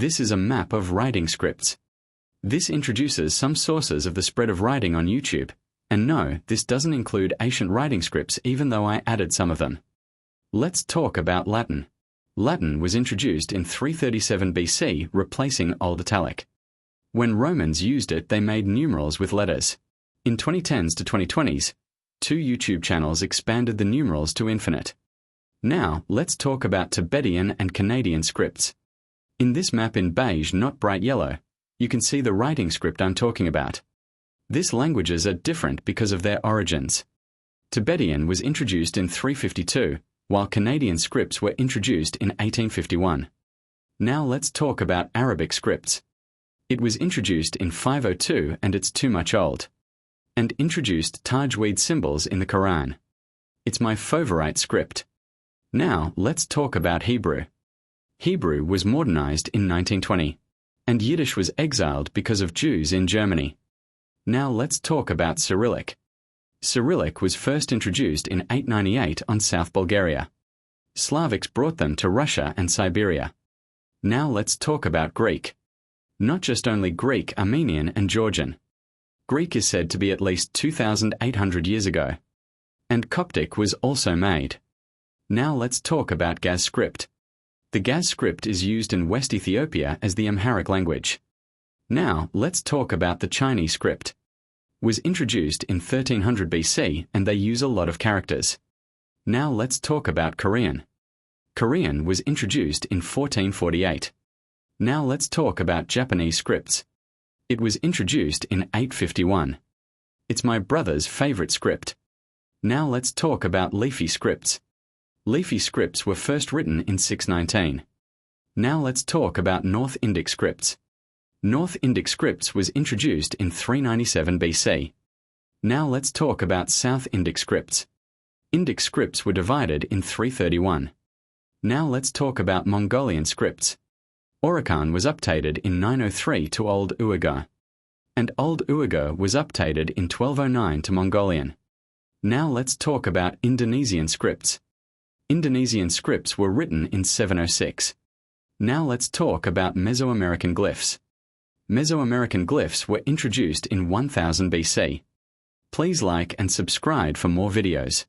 This is a map of writing scripts. This introduces some sources of the spread of writing on YouTube. And no, this doesn't include ancient writing scripts even though I added some of them. Let's talk about Latin. Latin was introduced in 337 BC, replacing Old Italic. When Romans used it, they made numerals with letters. In 2010s to 2020s, 2 YouTube channels expanded the numerals to infinite. Now, let's talk about Tibetan and Canadian scripts. In this map in beige, not bright yellow, you can see the writing script I'm talking about. These languages are different because of their origins. Tibetan was introduced in 352, while Canadian scripts were introduced in 1851. Now let's talk about Arabic scripts. It was introduced in 502 and it's too much old. And introduced Tajweed symbols in the Quran. It's my favorite script. Now let's talk about Hebrew. Hebrew was modernized in 1920, and Yiddish was exiled because of Jews in Germany. Now let's talk about Cyrillic. Cyrillic was first introduced in 898 on South Bulgaria. Slavics brought them to Russia and Siberia. Now let's talk about Greek. Not just only Greek, Armenian and Georgian. Greek is said to be at least 2,800 years ago. And Coptic was also made. Now let's talk about Gaz script. The Gaz script is used in West Ethiopia as the Amharic language. Now let's talk about the Chinese script. Was introduced in 1300 BC and they use a lot of characters. Now let's talk about Korean. Korean was introduced in 1448. Now let's talk about Japanese scripts. It was introduced in 851. It's my brother's favorite script. Now let's talk about leafy scripts. Leafy scripts were first written in 619. Now let's talk about North Indic scripts. North Indic scripts was introduced in 397 BC. Now let's talk about South Indic scripts. Indic scripts were divided in 331. Now let's talk about Mongolian scripts. Orichan was updated in 903 to Old Uyghur. And Old Uyghur was updated in 1209 to Mongolian. Now let's talk about Indonesian scripts. Indonesian scripts were written in 706. Now let's talk about Mesoamerican glyphs. Mesoamerican glyphs were introduced in 1000 BC. Please like and subscribe for more videos.